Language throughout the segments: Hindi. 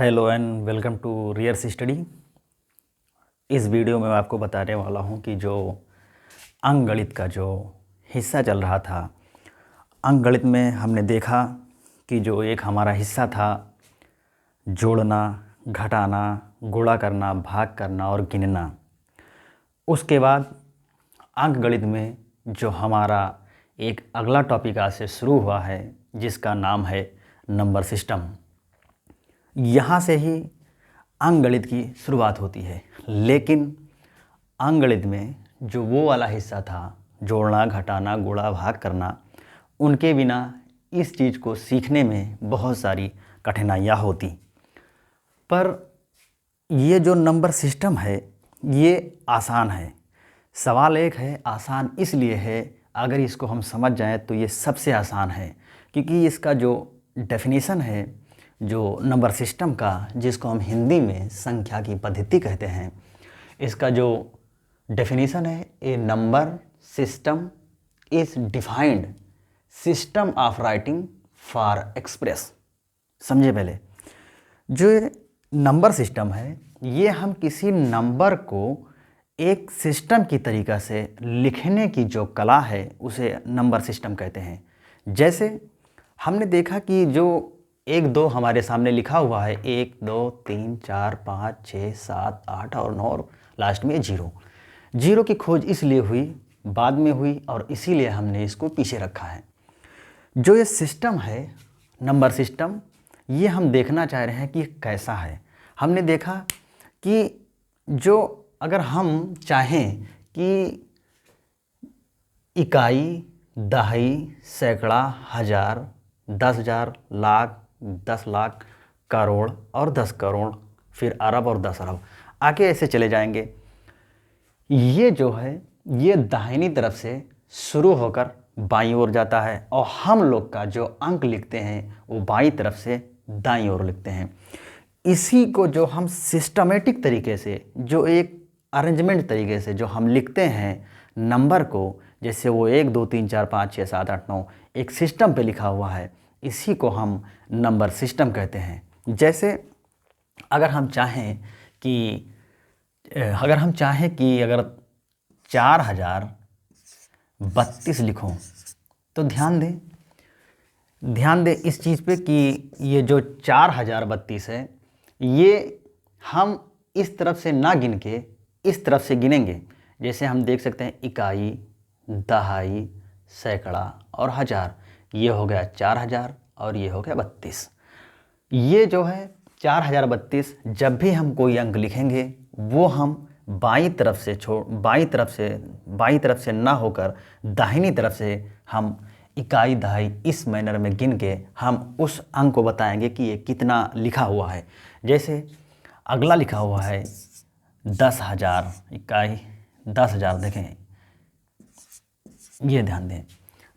Hello and welcome to rears study. इस वीडियो में मैं आपको बताने वाला हूं कि जो अंकगणित का जो हिस्सा चल रहा था, अंकगणित में हमने देखा कि जो एक हमारा हिस्सा था जोड़ना, घटाना, गुणा करना, भाग करना और गिनना। उसके बाद अंकगणित में जो हमारा एक अगला टॉपिक आज से शुरू हुआ है जिसका नाम है नंबर सिस्टम। यहाँ से ही अंकगणित की शुरुआत होती है, लेकिन अंकगणित में जो वो वाला हिस्सा था जोड़ना, घटाना, गुणा, भाग करना, उनके बिना इस चीज़ को सीखने में बहुत सारी कठिनाइयाँ होती। पर ये जो नंबर सिस्टम है ये आसान है। सवाल एक है, आसान इसलिए है अगर इसको हम समझ जाएं तो ये सबसे आसान है, क्योंकि इसका जो डेफिनेशन है जो नंबर सिस्टम का, जिसको हम हिंदी में संख्या की पद्धति कहते हैं, इसका जो डेफिनेशन है, a number system is defined system of writing for express. समझे पहले, जो नंबर सिस्टम है ये हम किसी नंबर को एक सिस्टम की तरीक़ा से लिखने की जो कला है उसे नंबर सिस्टम कहते हैं। जैसे हमने देखा कि जो 1 2 हमारे सामने लिखा हुआ है, 1 2 3 4 5 6 7 8 और 9 और लास्ट में 0। जीरो की खोज इसलिए हुई, बाद में हुई, और इसीलिए हमने इसको पीछे रखा है। जो ये सिस्टम है नंबर सिस्टम, ये हम देखना चाह रहे हैं कि कैसा है। हमने देखा कि जो अगर हम चाहें कि इकाई, दहाई, सैकड़ा, हज़ार, 10,000, लाख, 10 लाख, करोड़ और 10 करोड़, फिर अरब और 10 अरब, आगे ऐसे चले जाएंगे। ये जो है ये दाहिनी तरफ से शुरू होकर बाईं ओर जाता है, और हम लोग का जो अंक लिखते हैं वो बाईं तरफ से दाईं ओर लिखते हैं। इसी को जो हम सिस्टमेटिक तरीके से, जो एक अरेंजमेंट तरीके से जो हम लिखते हैं नंबर को, जैसे वो 1 2 3 4 5 6 7 8 9 एक सिस्टम पे लिखा हुआ है, इसी को हम नंबर सिस्टम कहते हैं। जैसे अगर हम चाहें कि अगर 4032 लिखूं, तो ध्यान दें इस चीज़ पे कि ये जो 4032 है ये हम इस तरफ से ना गिन के इस तरफ से गिनेंगे। जैसे हम देख सकते हैं इकाई, दहाई, सैकड़ा और हज़ार, ये हो गया 4000 और ये हो गया 32। ये जो है 4032, जब भी हम कोई अंक लिखेंगे वो हम बाईं तरफ से ना होकर दाहिनी तरफ से हम इकाई, दहाई इस मैनर में गिन के हम उस अंक को बताएंगे कि ये कितना लिखा हुआ है। जैसे अगला लिखा हुआ है 10,000, इकाई 10,000, देखें, ये ध्यान दें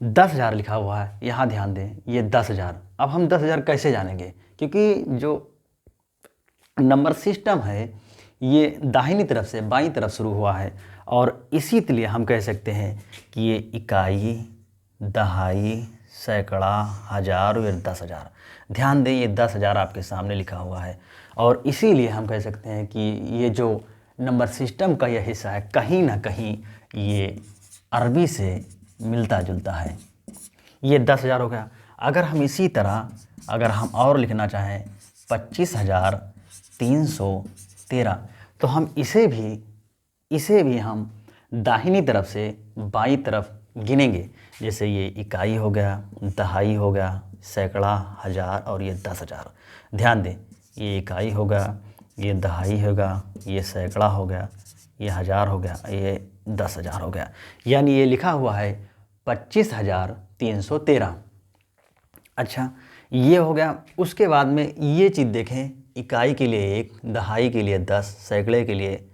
10,000 लिखा हुआ है, यहाँ ध्यान दें ये 10,000। अब हम 10,000 कैसे जानेंगे, क्योंकि जो नंबर सिस्टम है ये दाहिनी तरफ से बाईं तरफ शुरू हुआ है, और इसीलिए हम कह सकते हैं कि ये इकाई, दहाई, सैकड़ा, हज़ार और 10,000। ध्यान दें ये 10,000 आपके सामने लिखा हुआ है, और इसीलिए हम कह सकते हैं कि ये जो नंबर सिस्टम का यह हिस्सा है कहीं ना कहीं ये अरबी से मिलता जुलता है। ये 10,000 हो गया। अगर हम इसी तरह अगर हम और लिखना चाहें 25,313, तो हम इसे भी हम दाहिनी तरफ से बाईं तरफ गिनेंगे। जैसे ये इकाई हो गया, दहाई हो गया, सैकड़ा, हज़ार और ये 10,000। ध्यान दें ये इकाई होगा, ये दहाई होगा, ये सैकड़ा हो गया, ये हज़ार हो गया, ये 10,000 हो गया। यानी ये लिखा हुआ है 25,313। अच्छा, ये हो गया। उसके बाद में ये चीज़ देखें, इकाई के लिए 1, दहाई के लिए 10, सैकड़े के लिए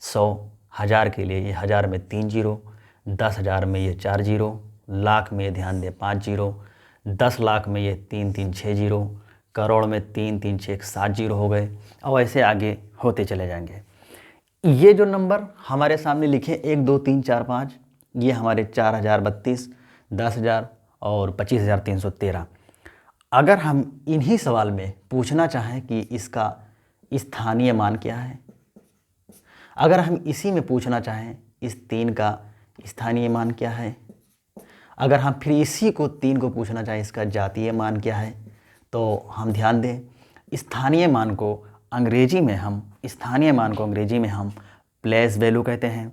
100, हज़ार के लिए ये हज़ार में 3 जीरो, 10,000 में ये 4 जीरो, लाख में ध्यान दें 5 जीरो, 10 लाख में ये 3 3 6 जीरो, करोड़ में 3 3 6 7 जीरो हो गए, और ऐसे आगे होते चले जाएंगे। ये जो नंबर हमारे सामने लिखे 1 2 3 4 5, ये हमारे 4032, 10,000 और 25,313। अगर हम इन्हीं सवाल में पूछना चाहें कि इसका स्थानीय मान क्या है, अगर हम इसी में पूछना चाहें इस 3 का स्थानीय मान क्या है, अगर हम फिर इसी को 3 को पूछना चाहें इसका जातीय मान क्या है, तो हम ध्यान दें स्थानीय मान को अंग्रेजी में हम प्लेस वैल्यू कहते हैं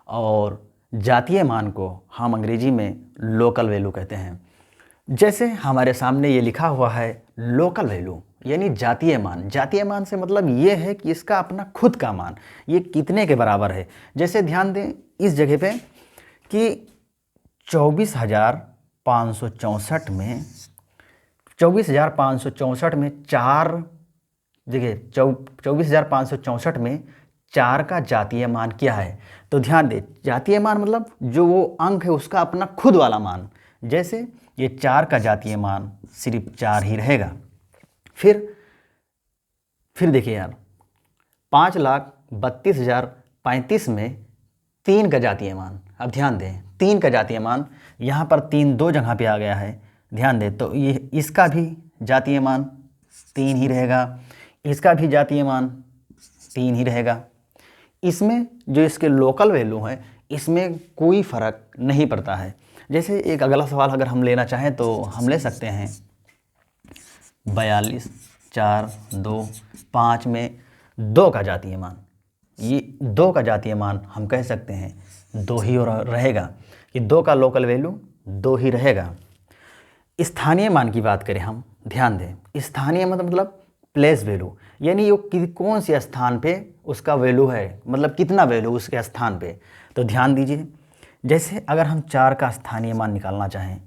और जातीय मान को हम अंग्रेजी में लोकल वैल्यू कहते हैं। जैसे हमारे सामने ये लिखा हुआ है लोकल वैल्यू यानी जातीय मान। जातीय मान से मतलब ये है कि इसका अपना खुद का मान ये कितने के बराबर है। जैसे ध्यान दें इस जगह पे कि 24,564 में 24,564 में 4 देखिए 24,564 में 4 का जातीय मान क्या है। तो ध्यान दें जातीय मान मतलब जो वो अंक है उसका अपना खुद वाला मान। जैसे ये 4 का जातीय मान सिर्फ 4 ही रहेगा। फिर देखिए यार 5,32,035 में 3 का जातीय मान। अब ध्यान दें 3 का जातीय मान यहाँ पर 3 दो जगह पे आ गया है। ध्यान दें तो ये इसका भी जातीय मान 3 ही रहेगा, इसका भी जातीय मान 3 ही रहेगा। इसमें जो इसके लोकल वैल्यू हैं इसमें कोई फ़र्क नहीं पड़ता है। जैसे एक अगला सवाल अगर हम लेना चाहें तो हम ले सकते हैं 42, 4, 2, 5 में 2 का जातीय मान। ये 2 का जातीय मान हम कह सकते हैं 2 ही रहेगा कि 2 का लोकल वैल्यू 2 ही रहेगा। स्थानीय मान की बात करें हम, ध्यान दें स्थानीय मतलब प्लेस वैल्यू यानी वो कौन से स्थान पे उसका वैल्यू है, मतलब कितना वैल्यू उसके स्थान पे। तो ध्यान दीजिए जैसे अगर हम 4 का स्थानीय मान निकालना चाहें,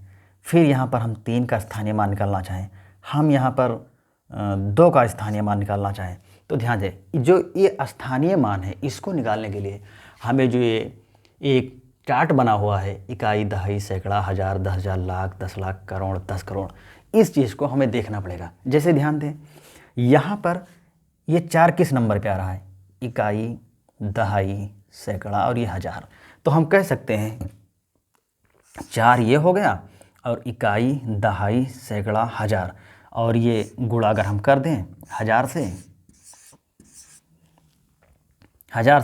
फिर यहाँ पर हम 3 का स्थानीय मान निकालना चाहें, हम यहाँ पर 2 का स्थानीय मान निकालना चाहें, तो ध्यान दें जो ये स्थानीय मान है इसको निकालने के लिए हमें जो ये एक चार्ट बना हुआ है इकाई, दहाई, सैकड़ा, हज़ार, 10,000, लाख, 10 लाख, करोड़, 10 करोड़, इस चीज़ को हमें देखना पड़ेगा। जैसे ध्यान दें यहाँ पर ये 4 किस नंबर पे आ रहा है, इकाई, दहाई, सैकड़ा और ये हज़ार। तो हम कह सकते हैं 4 ये हो गया और इकाई, दहाई, सैकड़ा, हज़ार और ये गुणा अगर हम कर दें 1000 से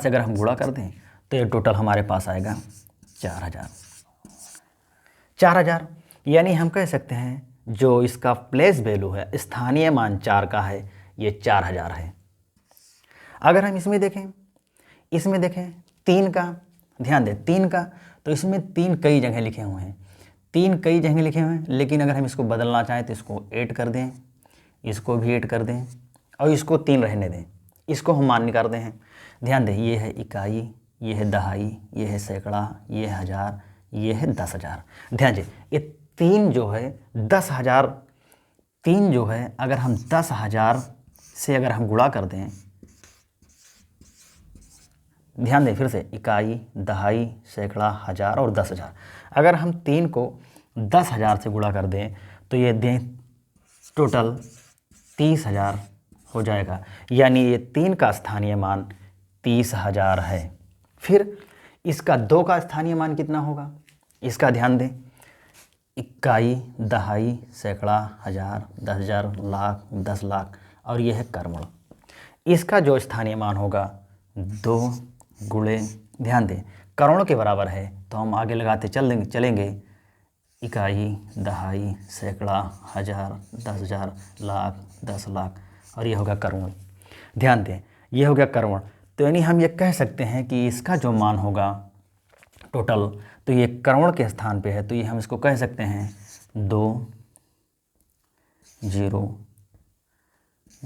अगर हम गुणा कर दें तो ये टोटल हमारे पास आएगा 4,000। 4,000 यानी हम कह सकते हैं जो इसका प्लेस वैल्यू है स्थानीय मान 4 का है ये 4,000 है। अगर हम इसमें देखें 3 का, ध्यान दें 3 का, तो इसमें 3 कई जगह लिखे हुए हैं, 3 कई जगह लिखे हुए हैं। लेकिन अगर हम इसको बदलना चाहें तो इसको ऐड कर दें, इसको भी ऐड कर दें और इसको 3 रहने दें, इसको हम मान निकालते हैं। ध्यान दें ये है इकाई, ये है दहाई, ये है सैकड़ा, ये है हज़ार, ये है 10,000। ध्यान दें ये 3 जो है 10,000, 3 जो है अगर हम 10,000 से अगर हम गुणा कर दें, ध्यान दें फिर से इकाई, दहाई, सैकड़ा, हज़ार और 10,000, अगर हम 3 को 10,000 से गुणा कर दें तो ये दें टोटल 30,000 हो जाएगा। यानी ये 3 का स्थानीय मान 30,000 है। फिर इसका 2 का स्थानीय मान कितना होगा, इसका ध्यान दें इकाई, दहाई, सैकड़ा, हज़ार, 10,000, लाख, 10 लाख और यह है करोड़। इसका जो स्थानीय मान होगा 2 गुणे, ध्यान दें करोड़ के बराबर है तो हम आगे लगाते चलेंगे इकाई, दहाई, सैकड़ा, हज़ार, 10,000, लाख, 10 लाख और ये होगा करोड़। ध्यान दें ये हो गया करोड़। तो यानी हम ये कह सकते हैं कि इसका जो मान होगा टोटल तो ये करोड़ के स्थान पे है, तो ये हम इसको कह सकते हैं 2 0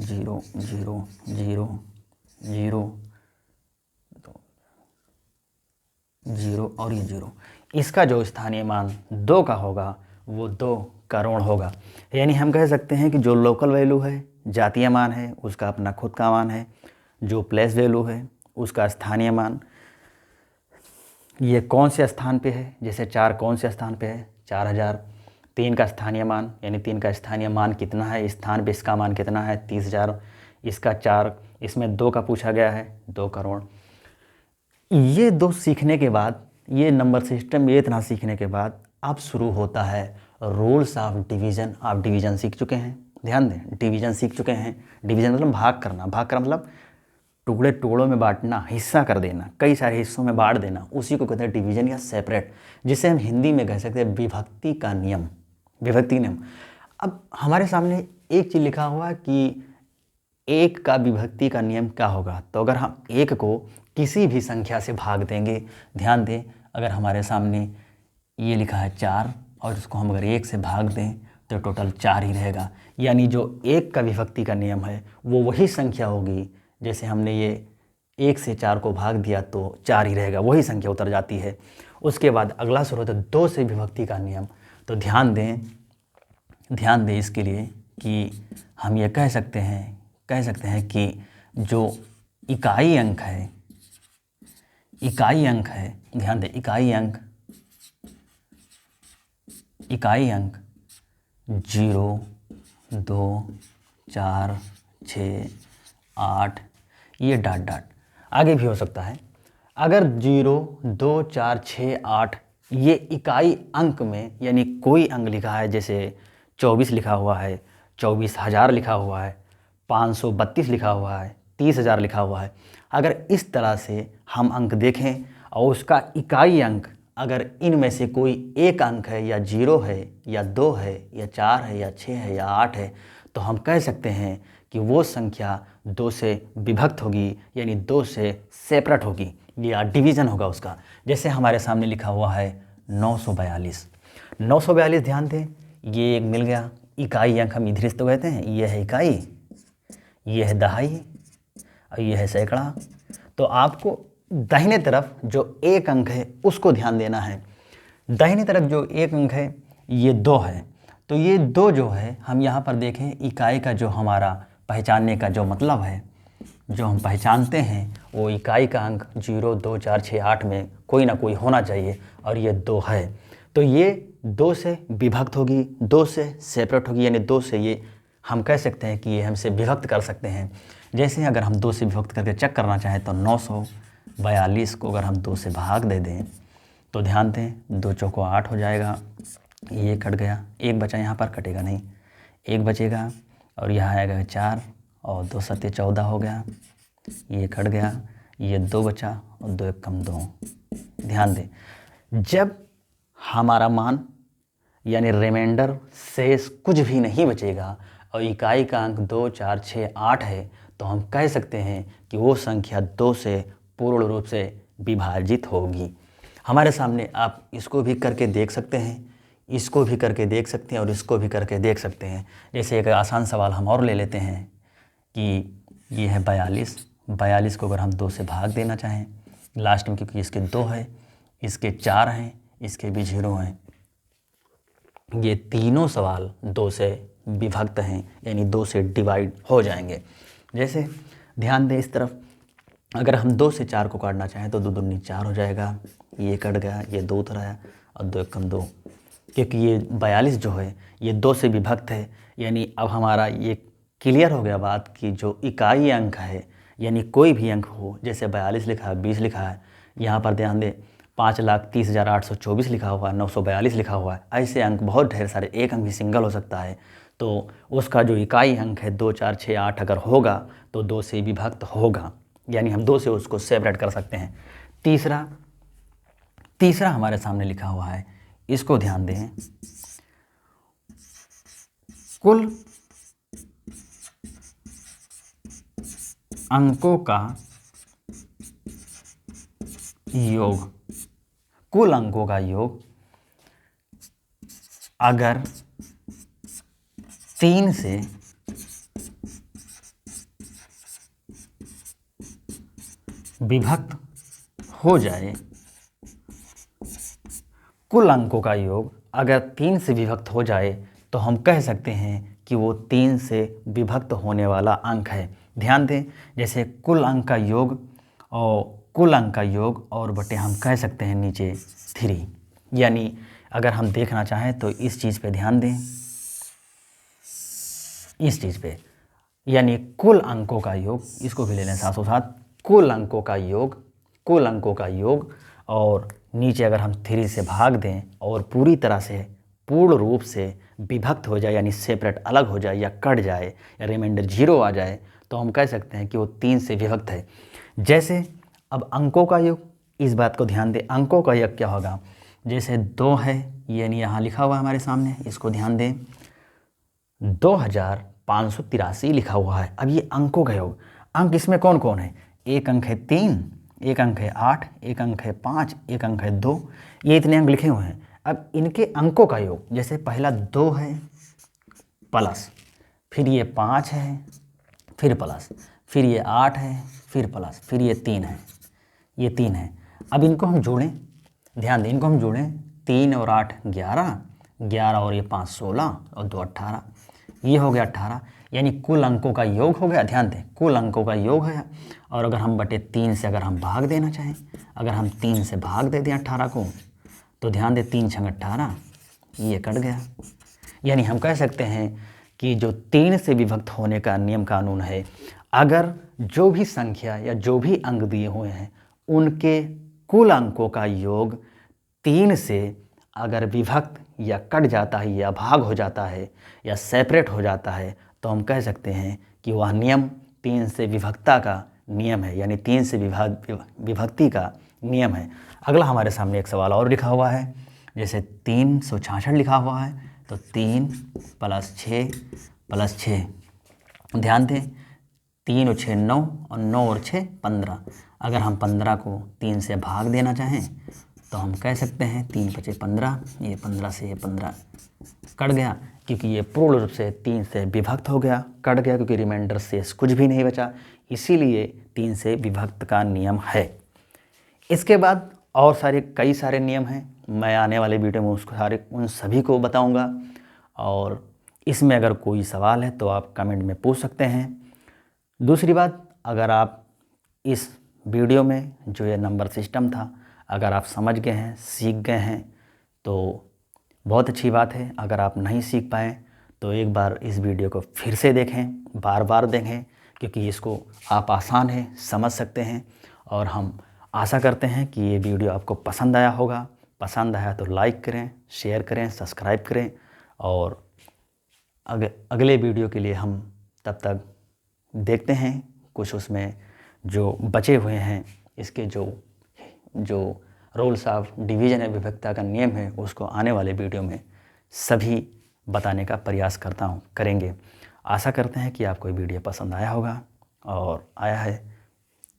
0 0 0 0 0 और ये 0। इसका जो स्थानीय मान 2 का होगा वो 2 करोड़ होगा। यानी हम कह सकते हैं कि जो लोकल वैल्यू है जातीय मान है उसका अपना खुद का मान है, जो प्लेस वैल्यू है उसका स्थानीय मान ये कौन से स्थान पे है, जैसे 4 कौन से स्थान पे है 4,000, 3 का स्थानीय मान यानी 3 का स्थानीय मान कितना है स्थान पे इसका मान कितना है 30,000, इसका 4 इसमें 2 का पूछा गया है 2 करोड़। ये 2 सीखने के बाद ये नंबर सिस्टम ये इतना सीखने के बाद अब शुरू होता है रूल्स ऑफ डिवीज़न। आप डिवीज़न सीख चुके हैं, ध्यान दें, डिवीज़न सीख चुके हैं। डिवीज़न मतलब भाग करना, भाग करना मतलब टुकड़े टुकड़ों में बांटना, हिस्सा कर देना, कई सारे हिस्सों में बांट देना, उसी को कहते हैं डिवीज़न या सेपरेट, जिसे हम हिंदी में कह सकते हैं विभक्ति का नियम, विभक्ति नियम। अब हमारे सामने एक चीज़ लिखा हुआ है कि एक का विभक्ति का नियम क्या होगा। तो अगर हम एक को किसी भी संख्या से भाग देंगे, ध्यान दें, अगर हमारे सामने ये लिखा है 4 और इसको हम अगर 1 से भाग दें तो टोटल 4 ही रहेगा। यानी जो एक का विभक्ति का नियम है वो वही संख्या होगी, जैसे हमने ये 1 से 4 को भाग दिया तो 4 ही रहेगा, वही संख्या उतर जाती है। उसके बाद अगला स्रोत है 2 से विभक्ति का नियम। तो ध्यान दें इसके लिए कि हम ये कह सकते हैं कि जो इकाई अंक है, ध्यान दें, इकाई अंक 0, 2, 4, 6, 8, ये डॉट आगे भी हो सकता है। अगर 0, 2, 4, 6, 8 ये इकाई अंक में, यानी कोई अंक लिखा है, जैसे 24 लिखा हुआ है, 24,000 लिखा हुआ है, 532 लिखा हुआ है, 30,000 लिखा हुआ है, अगर इस तरह से हम अंक देखें और उसका इकाई अंक अगर इनमें से कोई एक अंक है, या 0 है, या 2 है, या 4 है, या 6 है, या 8 है, तो हम कह सकते हैं कि वो संख्या 2 से विभक्त होगी, यानी 2 से सेपरेट होगी, या डिवीज़न होगा उसका। जैसे हमारे सामने लिखा हुआ है 942। 942 ध्यान दें, ये एक मिल गया इकाई अंक, हम इधर से तो कहते हैं, ये है इकाई, ये है दहाई और ये है सैकड़ा। तो आपको दाहिने तरफ जो एक अंक है उसको ध्यान देना है। दाहिने तरफ जो एक अंक है ये 2 है, तो ये 2 जो है हम यहाँ पर देखें, इकाई का जो हमारा पहचानने का जो मतलब है, जो हम पहचानते हैं वो इकाई का अंक 0, 2, 4, 6, 8 में कोई ना कोई होना चाहिए, और ये 2 है। तो ये 2 से विभक्त होगी, 2 से सेपरेट होगी, यानी 2 से ये हम कह सकते हैं कि ये हमसे विभक्त कर सकते हैं। जैसे अगर हम 2 से विभक्त करके चेक करना चाहें तो 942 को अगर हम 2 से भाग दे दें तो ध्यान दें 2 चौको 8 हो जाएगा, ये कट गया, एक बचा, यहाँ पर कटेगा नहीं, एक बचेगा, और यहाँ आएगा 4 और 2 सत्ते 14 हो गया, ये कट गया, ये 2 बचा और 2 एक कम 2। ध्यान दें, जब हमारा मान यानी रिमाइंडर शेष कुछ भी नहीं बचेगा और इकाई का अंक 2, 4, 6, 8 है, तो हम कह सकते हैं कि वो संख्या 2 से पूर्ण रूप से विभाजित होगी। हमारे सामने आप इसको भी करके देख सकते हैं, इसको भी करके देख सकते हैं और इसको भी करके देख सकते हैं। जैसे एक आसान सवाल हम और ले लेते हैं कि ये है 42 को अगर हम 2 से भाग देना चाहें लास्ट में, क्योंकि इसके 2 है, इसके 4 हैं, इसके भी 0 हैं, ये तीनों सवाल 2 से विभक्त हैं, यानी 2 से डिवाइड हो जाएंगे। जैसे ध्यान दें इस तरफ, अगर हम 2 से 4 को काटना चाहें तो 2 दूनी 4 हो जाएगा, ये कट गया, ये 2 उतर आया और 2 एक कम 2, क्योंकि ये 42 जो है ये 2 से विभक्त है। यानी अब हमारा ये क्लियर हो गया बात कि जो इकाई अंक है, यानी कोई भी अंक हो, जैसे 42 लिखा है, 20 लिखा है, यहाँ पर ध्यान दें 5,30,824 लिखा हुआ है, 942 लिखा हुआ है, ऐसे अंक बहुत ढेर सारे, एक अंक भी सिंगल हो सकता है, तो उसका जो इकाई अंक है 2, 4, 6, 8 अगर होगा तो 2 से विभक्त होगा, यानी हम 2 से उसको सेपरेट कर सकते हैं। तीसरा हमारे सामने लिखा हुआ है, इसको ध्यान दें, कुल अंकों का योग, कुल अंकों का योग अगर 3 से विभक्त हो जाए, कुल अंकों का योग अगर 3 से विभक्त हो जाए तो हम कह सकते हैं कि वो 3 से विभक्त होने वाला अंक है। ध्यान दें, जैसे कुल अंक का योग और बटे हम कह सकते हैं नीचे 3, यानी अगर हम देखना चाहें तो इस चीज़ पे ध्यान दें, इस चीज़ पे, यानी कुल अंकों का योग, इसको भी ले लें साथ साथ, कुल अंकों का योग और नीचे अगर हम 3 से भाग दें और पूरी तरह से पूर्ण रूप से विभक्त हो जाए, यानी सेपरेट अलग हो जाए या कट जाए या रिमाइंडर 0 आ जाए, तो हम कह सकते हैं कि वो 3 से विभक्त है। जैसे अब अंकों का योग, इस बात को ध्यान दें, अंकों का योग क्या होगा। जैसे 2 है, यानी यहाँ लिखा हुआ है हमारे सामने, इसको ध्यान दें, 2583 लिखा हुआ है। अब ये अंकों का योग, अंक इसमें कौन कौन है, एक अंक है 3, एक अंक है 8, एक अंक है 5, एक अंक है 2, ये इतने अंक लिखे हुए हैं। अब इनके अंकों का योग, जैसे पहला 2 है प्लस, फिर ये 5 है, फिर प्लस, फिर ये 8 है, फिर प्लस, फिर ये 3 है, ये 3 है। अब इनको हम जोड़ें, ध्यान दें, इनको हम जोड़ें, 3 और 8 11, 11 और ये 5 16 और 2 18, ये हो गया 18, यानी कुल अंकों का योग हो गया। ध्यान दें, कुल अंकों का योग है। और अगर हम बटे 3 से अगर हम भाग देना चाहें, अगर हम 3 से भाग दे दें 18 को, तो ध्यान दें 3 छंग 18, ये कट गया। यानी हम कह सकते हैं कि जो 3 से विभक्त होने का नियम कानून है, अगर जो भी संख्या या जो भी अंक दिए हुए हैं उनके कुल अंकों का योग 3 से अगर विभक्त या कट जाता है या भाग हो जाता है या सेपरेट हो जाता है, तो हम कह सकते हैं कि वह नियम 3 से विभक्ता का नियम है, यानी 3 से विभक्ति का नियम है। अगला हमारे सामने एक सवाल और लिखा हुआ है, जैसे 366 लिखा हुआ है, तो 3 + 6 + 6, ध्यान दें 3 और 6 9 और 9 और 6 15। अगर हम 15 को 3 से भाग देना चाहें, तो हम कह सकते हैं 3 × 5 = 15, ये 15 से ये 15 कट गया, क्योंकि ये पूर्ण रूप से 3 से विभक्त हो गया, कट गया, क्योंकि रिमाइंडर शेष कुछ भी नहीं बचा, इसीलिए 3 से विभक्त का नियम है। इसके बाद और कई सारे नियम हैं, मैं आने वाले वीडियो में उन सभी को बताऊंगा। और इसमें अगर कोई सवाल है तो आप कमेंट में पूछ सकते हैं। दूसरी बात, अगर आप इस वीडियो में जो ये नंबर सिस्टम था, अगर आप समझ गए हैं, सीख गए हैं, तो बहुत अच्छी बात है। अगर आप नहीं सीख पाएँ तो एक बार इस वीडियो को फिर से देखें, बार बार देखें, क्योंकि इसको आप आसान है समझ सकते हैं। और हम आशा करते हैं कि ये वीडियो आपको पसंद आया होगा। पसंद आया तो लाइक करें, शेयर करें, सब्सक्राइब करें। और अगले वीडियो के लिए हम तब तक देखते हैं कुछ उसमें जो बचे हुए हैं, इसके जो रूल्स ऑफ डिवीज़न या विभक्ता का नियम है, उसको आने वाले वीडियो में सभी बताने का प्रयास करेंगे। आशा करते हैं कि आपको ये वीडियो पसंद आया होगा, और आया है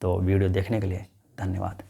तो वीडियो देखने के लिए धन्यवाद।